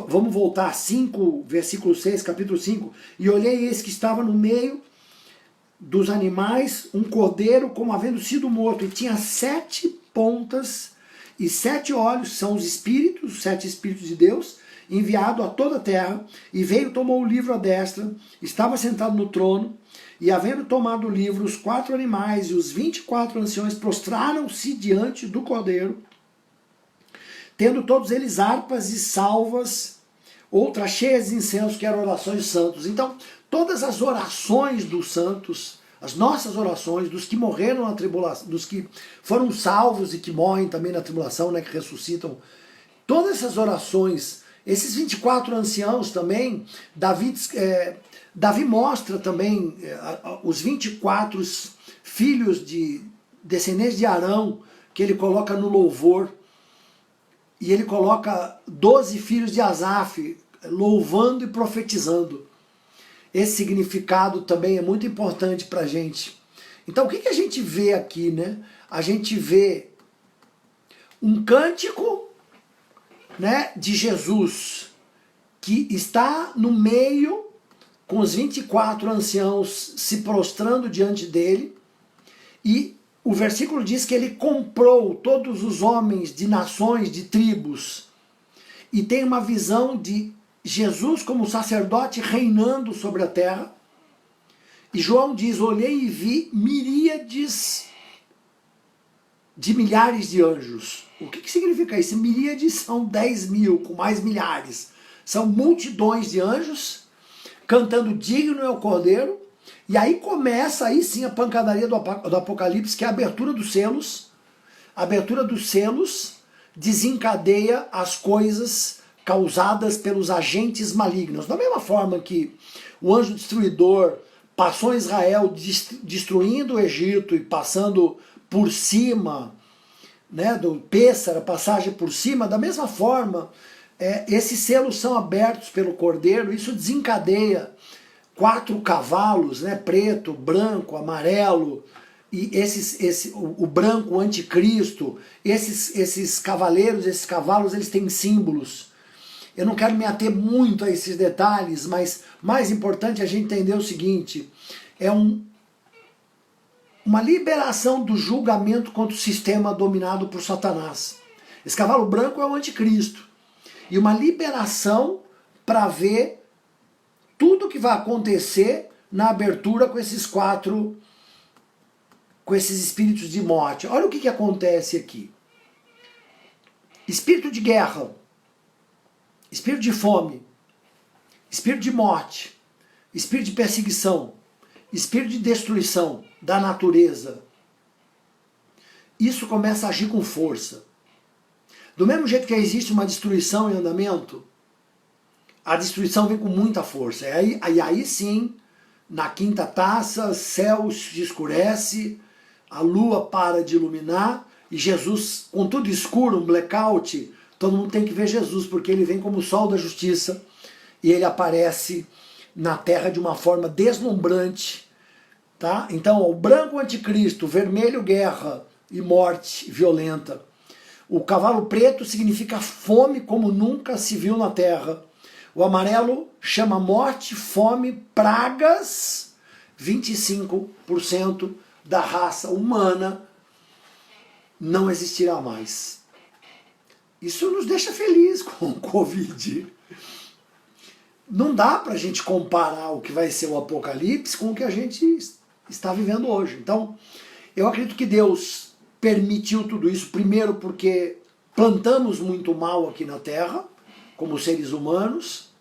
Vamos voltar, 5, versículo 6, capítulo 5. E olhei esse que estava no meio dos animais, um cordeiro como havendo sido morto, e tinha 7 pontas e 7 olhos, são os Espíritos, os 7 Espíritos de Deus, enviado a toda a terra, e veio, tomou o livro à destra, estava sentado no trono, e havendo tomado o livro, os 4 animais e os 24 anciões prostraram-se diante do cordeiro, tendo todos eles harpas e salvas, outras cheias de incenso, que eram orações dos santos. Então, todas as orações dos santos, as nossas orações, dos que morreram na tribulação, dos que foram salvos e que morrem também na tribulação, né, que ressuscitam, todas essas orações, esses 24 anciãos também, Davi mostra também os 24 filhos de descendentes de Arão, que ele coloca no louvor, e ele coloca 12 filhos de Asaf, louvando e profetizando. Esse significado também é muito importante para a gente. Então o que a gente vê aqui, né? A gente vê um cântico, né, de Jesus, que está no meio, com os 24 anciãos se prostrando diante dele, e o versículo diz que ele comprou todos os homens de nações, de tribos, e tem uma visão de Jesus como sacerdote reinando sobre a terra. E João diz, olhei e vi miríades de milhares de anjos. O que significa isso? Miríades são 10 mil, com mais milhares. São multidões de anjos cantando digno é o Cordeiro. E aí começa aí sim a pancadaria do Apocalipse, que é a abertura dos selos. A abertura dos selos desencadeia as coisas causadas pelos agentes malignos. Da mesma forma que o anjo destruidor passou em Israel destruindo o Egito e passando por cima, né, do Pêssaro, a passagem por cima, da mesma forma, esses selos são abertos pelo Cordeiro, isso desencadeia 4 cavalos, né, preto, branco, amarelo, e o branco, o anticristo, esses cavaleiros, esses cavalos, eles têm símbolos. Eu não quero me ater muito a esses detalhes, mas mais importante é a gente entender o seguinte, é uma liberação do julgamento contra o sistema dominado por Satanás. Esse cavalo branco é o anticristo. E uma liberação para ver tudo que vai acontecer na abertura com esses espíritos de morte. Olha o que acontece aqui. Espírito de guerra, espírito de fome, espírito de morte, espírito de perseguição, espírito de destruição da natureza. Isso começa a agir com força. Do mesmo jeito que existe uma destruição em andamento, a destruição vem com muita força. E aí sim, na quinta taça, céu se escurece, a lua para de iluminar, e Jesus, com tudo escuro, um blackout, todo mundo tem que ver Jesus, porque ele vem como o sol da justiça, e ele aparece na terra de uma forma deslumbrante. Tá? Então, o branco anticristo, o vermelho guerra e morte violenta. O cavalo preto significa fome como nunca se viu na terra. O amarelo chama morte, fome, pragas. 25% da raça humana não existirá mais. Isso nos deixa feliz com o Covid. Não dá para a gente comparar o que vai ser o Apocalipse com o que a gente está vivendo hoje. Então, eu acredito que Deus permitiu tudo isso, primeiro porque plantamos muito mal aqui na Terra, como seres humanos.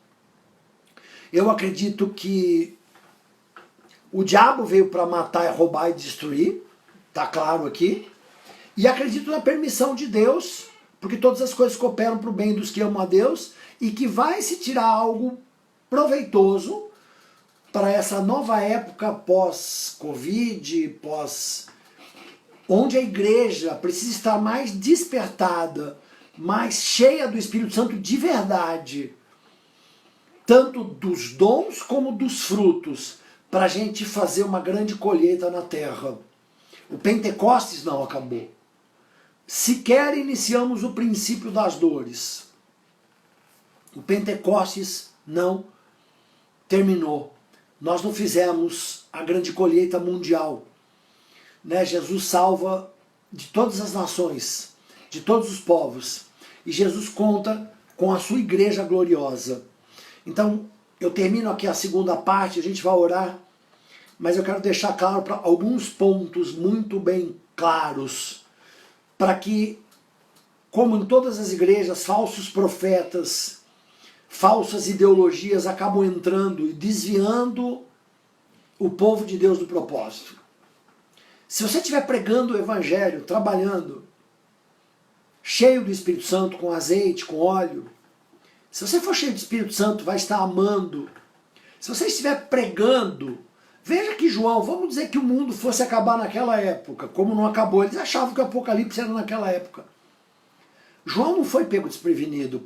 Eu acredito que o diabo veio para matar, roubar e destruir, está claro aqui. E acredito na permissão de Deus, porque todas as coisas cooperam para o bem dos que amam a Deus, e que vai se tirar algo proveitoso para essa nova época pós-Covid, onde a igreja precisa estar mais despertada, mais cheia do Espírito Santo de verdade, tanto dos dons como dos frutos, para a gente fazer uma grande colheita na terra. O Pentecostes não acabou. Sequer iniciamos o princípio das dores. O Pentecostes não terminou. Nós não fizemos a grande colheita mundial. Né? Jesus salva de todas as nações, de todos os povos. E Jesus conta com a sua igreja gloriosa. Então, eu termino aqui a segunda parte, a gente vai orar, mas eu quero deixar claro para alguns pontos muito bem claros, para que, como em todas as igrejas, falsos profetas, falsas ideologias acabam entrando e desviando o povo de Deus do propósito. Se você estiver pregando o evangelho, trabalhando, cheio do Espírito Santo, com azeite, com óleo, se você for cheio do Espírito Santo, vai estar amando. Se você estiver pregando, veja que João, vamos dizer que o mundo fosse acabar naquela época, como não acabou, eles achavam que o Apocalipse era naquela época. João não foi pego desprevenido,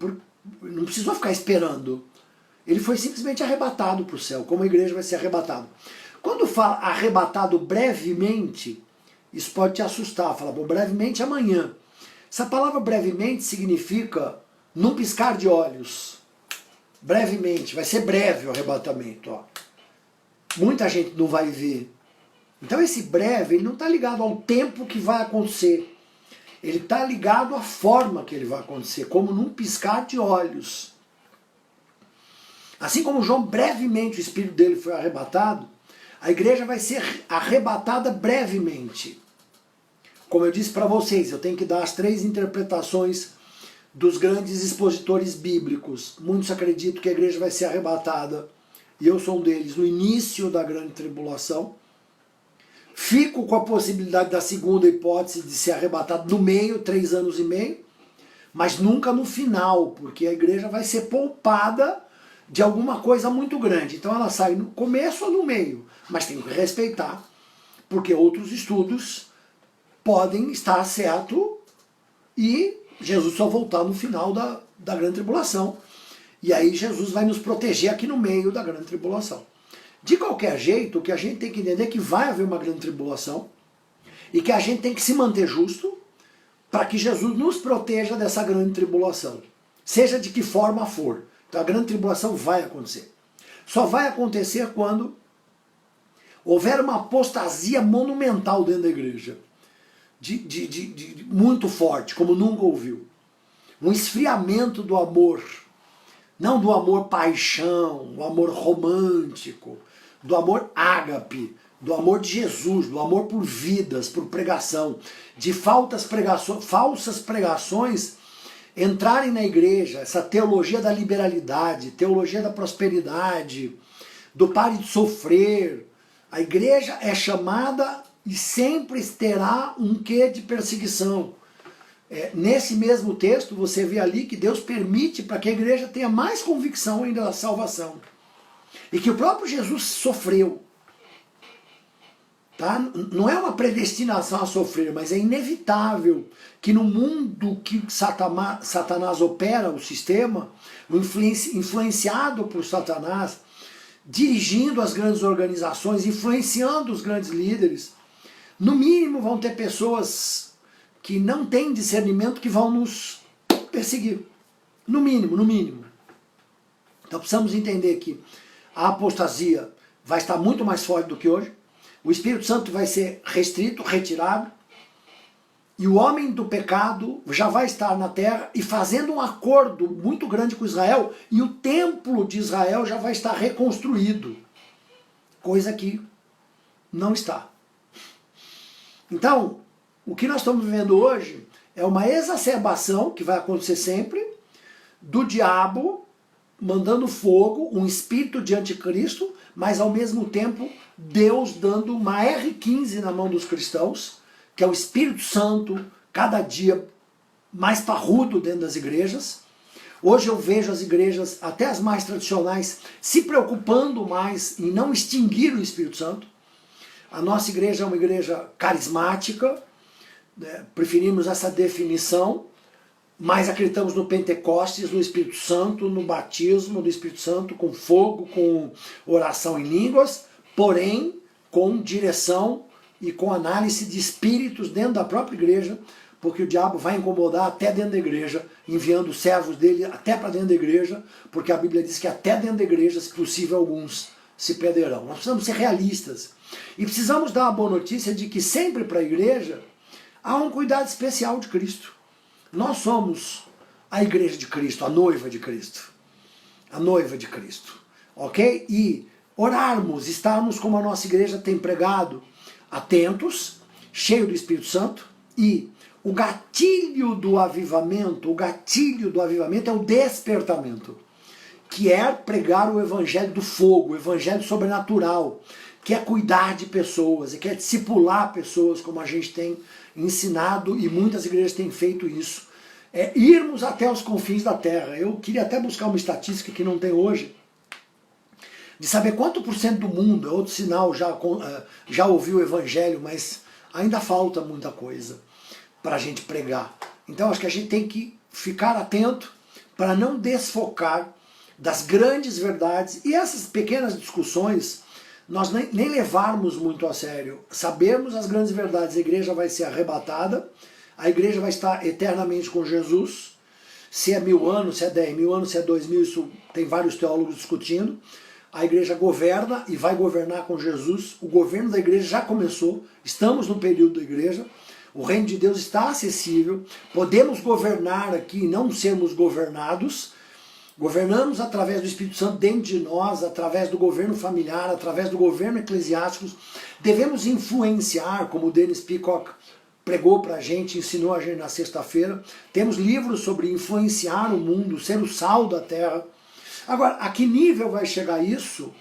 não precisou ficar esperando. Ele foi simplesmente arrebatado para o céu, como a igreja vai ser arrebatada. Quando fala arrebatado brevemente, isso pode te assustar, fala, bom, brevemente amanhã. Essa palavra brevemente significa num piscar de olhos. Brevemente, vai ser breve o arrebatamento. Ó. Muita gente não vai ver. Então esse breve, ele não está ligado ao tempo que vai acontecer. Ele está ligado à forma que ele vai acontecer, como num piscar de olhos. Assim como João, brevemente o espírito dele foi arrebatado, a igreja vai ser arrebatada brevemente. Como eu disse para vocês, eu tenho que dar as 3 interpretações dos grandes expositores bíblicos. Muitos acreditam que a igreja vai ser arrebatada, e eu sou um deles, no início da grande tribulação. Fico com a possibilidade da segunda hipótese de ser arrebatado no meio, 3 anos e meio, mas nunca no final, porque a igreja vai ser poupada de alguma coisa muito grande. Então ela sai no começo ou no meio, mas tem que respeitar, porque outros estudos podem estar certo e Jesus só voltar no final da grande tribulação. E aí Jesus vai nos proteger aqui no meio da grande tribulação. De qualquer jeito, o que a gente tem que entender é que vai haver uma grande tribulação e que a gente tem que se manter justo para que Jesus nos proteja dessa grande tribulação, seja de que forma for. Então a grande tribulação vai acontecer. Só vai acontecer quando houver uma apostasia monumental dentro da igreja, muito forte, como nunca ouviu. Um esfriamento do amor, não do amor paixão, do amor romântico, do amor ágape, do amor de Jesus, do amor por vidas, por pregação, de falsas pregações entrarem na igreja, essa teologia da liberalidade, teologia da prosperidade, do pare de sofrer. A igreja é chamada e sempre terá um quê de perseguição. Nesse mesmo texto, você vê ali que Deus permite para que a igreja tenha mais convicção ainda da salvação. E que o próprio Jesus sofreu. Tá? Não é uma predestinação a sofrer, mas é inevitável que no mundo que Satanás opera, o sistema, influenciado por Satanás, dirigindo as grandes organizações, influenciando os grandes líderes, no mínimo vão ter pessoas que não têm discernimento que vão nos perseguir. No mínimo, no mínimo. Então precisamos entender que a apostasia vai estar muito mais forte do que hoje, o Espírito Santo vai ser restrito, retirado, e o homem do pecado já vai estar na terra e fazendo um acordo muito grande com Israel, e o templo de Israel já vai estar reconstruído, coisa que não está. Então, o que nós estamos vivendo hoje é uma exacerbação, que vai acontecer sempre, do diabo mandando fogo, um espírito de anticristo, mas ao mesmo tempo Deus dando uma R15 na mão dos cristãos, que é o Espírito Santo, cada dia mais parrudo dentro das igrejas. Hoje eu vejo as igrejas, até as mais tradicionais, se preocupando mais em não extinguir o Espírito Santo. A nossa igreja é uma igreja carismática, né? Preferimos essa definição, mas acreditamos no Pentecostes, no Espírito Santo, no batismo do Espírito Santo, com fogo, com oração em línguas, porém com direção e com análise de espíritos dentro da própria igreja, porque o diabo vai incomodar até dentro da igreja, enviando servos dele até para dentro da igreja, porque a Bíblia diz que até dentro da igreja, se possível, alguns se perderão. Nós precisamos ser realistas e precisamos dar a boa notícia de que sempre para a igreja há um cuidado especial de Cristo. Nós somos a igreja de Cristo, a noiva de Cristo. A noiva de Cristo. Ok? E orarmos, estarmos como a nossa igreja tem pregado, atentos, cheio do Espírito Santo, e o gatilho do avivamento é o despertamento, que é pregar o evangelho do fogo, o evangelho sobrenatural, que é cuidar de pessoas, que é discipular pessoas, como a gente tem ensinado, e muitas igrejas têm feito isso, irmos até os confins da terra. Eu queria até buscar uma estatística que não tem hoje, de saber quanto por cento do mundo, é outro sinal, já ouviu o evangelho, mas ainda falta muita coisa para a gente pregar. Então acho que a gente tem que ficar atento para não desfocar das grandes verdades, e essas pequenas discussões nós nem levarmos muito a sério. Sabermos as grandes verdades, a igreja vai ser arrebatada, A igreja vai estar eternamente com Jesus. Se é 1000 anos, se é 10.000 anos, se é 2000, isso tem vários teólogos discutindo. A igreja governa e vai governar com Jesus. O governo da igreja já começou. Estamos no período da igreja. O reino de Deus está acessível. Podemos governar aqui e não sermos governados. Governamos através do Espírito Santo dentro de nós, através do governo familiar, através do governo eclesiástico. Devemos influenciar, como o Dennis Peacock pregou para a gente, ensinou a gente na sexta-feira. Temos livros sobre influenciar o mundo, ser o sal da terra. Agora, a que nível vai chegar isso?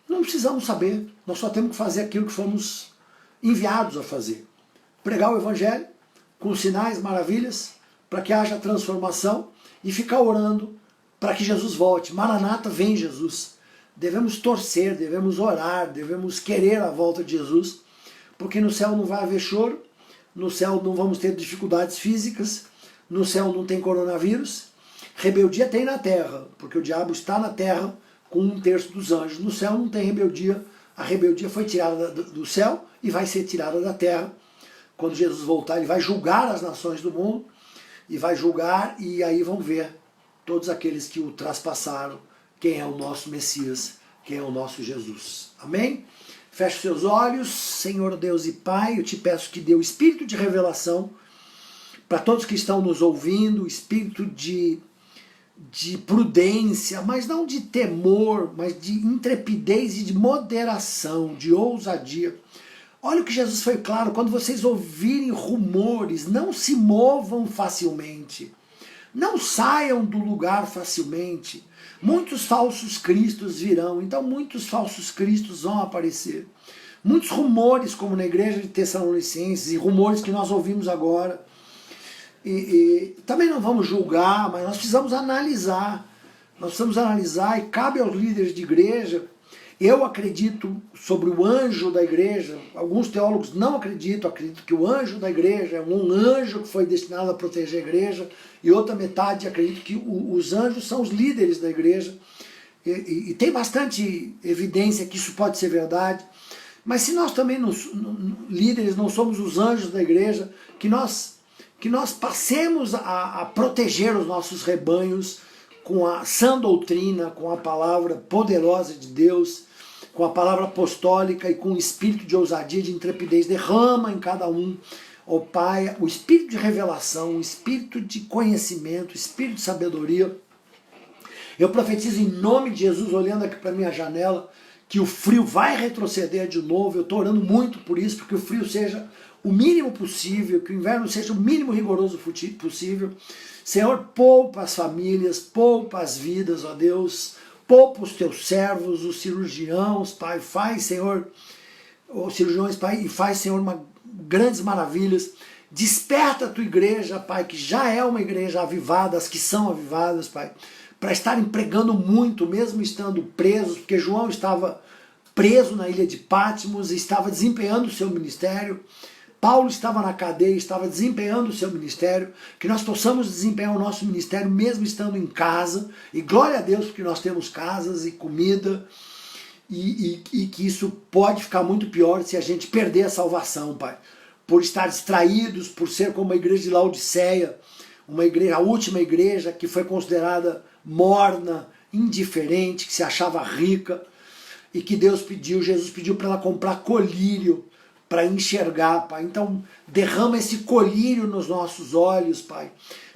Não precisamos saber. Nós só temos que fazer aquilo que fomos enviados a fazer. Pregar o Evangelho com sinais, maravilhas, para que haja transformação e ficar orando para que Jesus volte. Maranata, vem Jesus. Devemos torcer, devemos orar, devemos querer a volta de Jesus, porque no céu não vai haver choro, no céu não vamos ter dificuldades físicas, no céu não tem coronavírus, rebeldia tem na terra, porque o diabo está na terra com 1/3 dos anjos. No céu não tem rebeldia, a rebeldia foi tirada do céu e vai ser tirada da terra. Quando Jesus voltar, ele vai julgar as nações do mundo, e vai julgar, e aí vão ver todos aqueles que o traspassaram, quem é o nosso Messias, quem é o nosso Jesus. Amém? Feche seus olhos. Senhor Deus e Pai, eu te peço que dê o espírito de revelação para todos que estão nos ouvindo, o espírito de prudência, mas não de temor, mas de intrepidez e de moderação, de ousadia. Olha o que Jesus foi claro: quando vocês ouvirem rumores, não se movam facilmente, não saiam do lugar facilmente. Muitos falsos cristos virão, então muitos falsos cristos vão aparecer. Muitos rumores, como na igreja de Tessalonicenses, e rumores que nós ouvimos agora. E também não vamos julgar, mas nós precisamos analisar. Nós precisamos analisar, e cabe aos líderes de igreja. Eu acredito sobre o anjo da igreja. Alguns teólogos não acreditam, acreditam que o anjo da igreja é um anjo que foi destinado a proteger a igreja, e outra metade acredita que os anjos são os líderes da igreja. E tem bastante evidência que isso pode ser verdade. Mas se nós também, líderes, não somos os anjos da igreja, que nós passemos a proteger os nossos rebanhos com a sã doutrina, com a palavra poderosa de Deus, com a palavra apostólica e com o espírito de ousadia, de intrepidez. Derrama em cada um, ó Pai, o espírito de revelação, o espírito de conhecimento, o espírito de sabedoria. Eu profetizo em nome de Jesus, olhando aqui para a minha janela, que o frio vai retroceder de novo. Eu estou orando muito por isso, porque o frio seja o mínimo possível, que o inverno seja o mínimo rigoroso possível. Senhor, poupa as famílias, poupa as vidas, ó Deus, poupa os teus servos, os cirurgiãos, Pai, faz, Senhor, os cirurgiões, Pai, e faz, Senhor, grandes maravilhas. Desperta a tua igreja, Pai, que já é uma igreja avivada, as que são avivadas, Pai, para estarem pregando muito, mesmo estando presos, porque João estava preso na ilha de Patmos e estava desempenhando o seu ministério. Paulo estava na cadeia, estava desempenhando o seu ministério, que nós possamos desempenhar o nosso ministério mesmo estando em casa, e glória a Deus porque nós temos casas e comida, e que isso pode ficar muito pior se a gente perder a salvação, Pai, por estar distraídos, por ser como a igreja de Laodiceia, uma igreja, a última igreja que foi considerada morna, indiferente, que se achava rica, e que Jesus pediu para ela comprar colírio, para enxergar, Pai. Então, derrama esse colírio nos nossos olhos, Pai,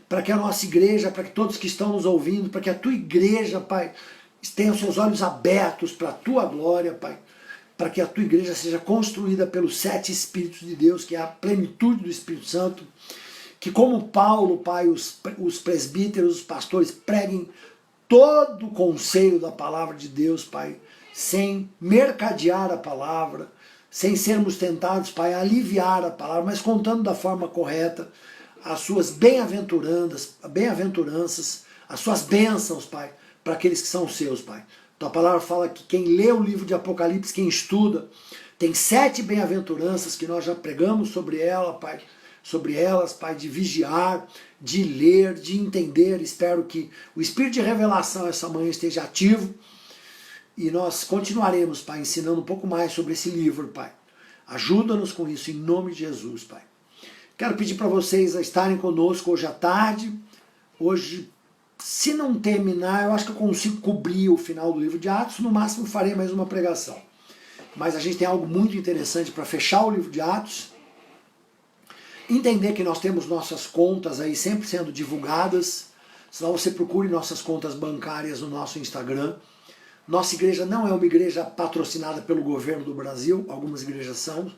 para que a nossa igreja, para que todos que estão nos ouvindo, para que a tua igreja, Pai, tenha os seus olhos abertos para a tua glória, Pai, para que a tua igreja seja construída pelos 7 Espíritos de Deus, que é a plenitude do Espírito Santo, que como Paulo, Pai, os presbíteros, os pastores preguem todo o conselho da palavra de Deus, Pai, sem mercadear a palavra, sem sermos tentados, Pai, a aliviar a palavra, mas contando da forma correta as suas bem-aventuranças, as suas bênçãos, Pai, para aqueles que são seus, Pai. Tua palavra fala que quem lê o livro de Apocalipse, quem estuda, tem 7 bem-aventuranças que nós já pregamos sobre ela, Pai, sobre elas, Pai, de vigiar, de ler, de entender. Espero que o espírito de revelação essa manhã esteja ativo. E nós continuaremos, Pai, ensinando um pouco mais sobre esse livro, Pai. Ajuda-nos com isso, em nome de Jesus, Pai. Quero pedir para vocês a estarem conosco hoje à tarde. Hoje, se não terminar, eu acho que eu consigo cobrir o final do livro de Atos. No máximo, farei mais uma pregação. Mas a gente tem algo muito interessante para fechar o livro de Atos. Entender que nós temos nossas contas aí sempre sendo divulgadas. Senão você procure nossas contas bancárias no nosso Instagram. Nossa igreja não é uma igreja patrocinada pelo governo do Brasil. Algumas igrejas são.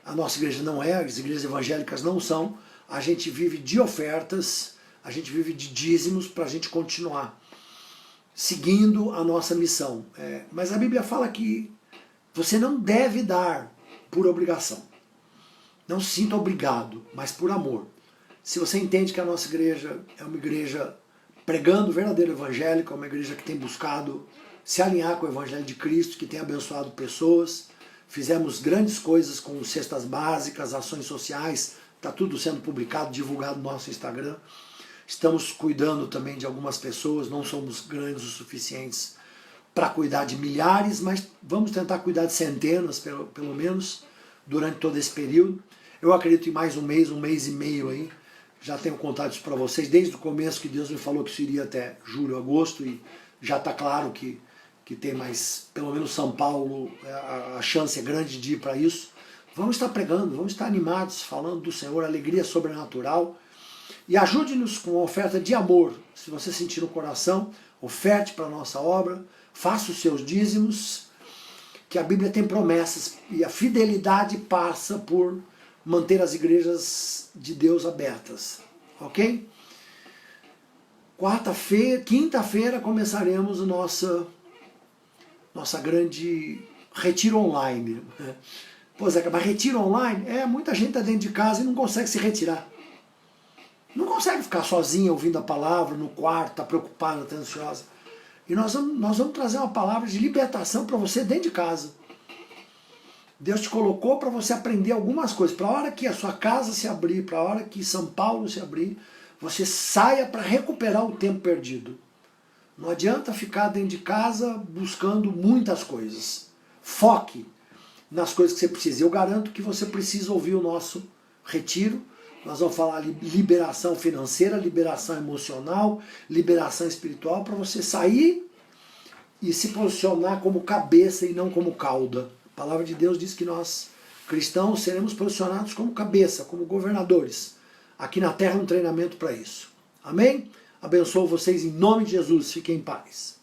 A nossa igreja não é, as igrejas evangélicas não são. A gente vive de ofertas, a gente vive de dízimos para a gente continuar seguindo a nossa missão. Mas a Bíblia fala que você não deve dar por obrigação. Não se sinta obrigado, mas por amor. Se você entende que a nossa igreja é uma igreja pregando o verdadeiro evangélico, é uma igreja que tem buscado se alinhar com o evangelho de Cristo, que tem abençoado pessoas, fizemos grandes coisas com cestas básicas, ações sociais, está tudo sendo publicado, divulgado no nosso Instagram. Estamos cuidando também de algumas pessoas, não somos grandes o suficientes para cuidar de milhares, mas vamos tentar cuidar de centenas, pelo menos, durante todo esse período. Eu acredito em mais um mês e meio aí. Já tenho contado isso para vocês, desde o começo que Deus me falou que isso iria até julho, agosto, e já está claro que tem mais, pelo menos São Paulo, a chance é grande de ir para isso. Vamos estar pregando, vamos estar animados, falando do Senhor, alegria sobrenatural. E ajude-nos com uma oferta de amor. Se você sentir no coração, oferte para a nossa obra, faça os seus dízimos, que a Bíblia tem promessas, e a fidelidade passa por manter as igrejas de Deus abertas. Ok? Quinta-feira começaremos nossa grande retiro online. Pô, Zeca, mas retiro online? Muita gente está dentro de casa e não consegue se retirar. Não consegue ficar sozinha ouvindo a palavra no quarto, está preocupada, está ansiosa. E nós vamos trazer uma palavra de libertação para você dentro de casa. Deus te colocou para você aprender algumas coisas. Para a hora que a sua casa se abrir, para a hora que São Paulo se abrir, você saia para recuperar o tempo perdido. Não adianta ficar dentro de casa buscando muitas coisas. Foque nas coisas que você precisa. Eu garanto que você precisa ouvir o nosso retiro. Nós vamos falar liberação financeira, liberação emocional, liberação espiritual, para você sair e se posicionar como cabeça e não como cauda. A palavra de Deus diz que nós, cristãos, seremos posicionados como cabeça, como governadores. Aqui na Terra um treinamento para isso. Amém? Abençoo vocês em nome de Jesus. Fiquem em paz.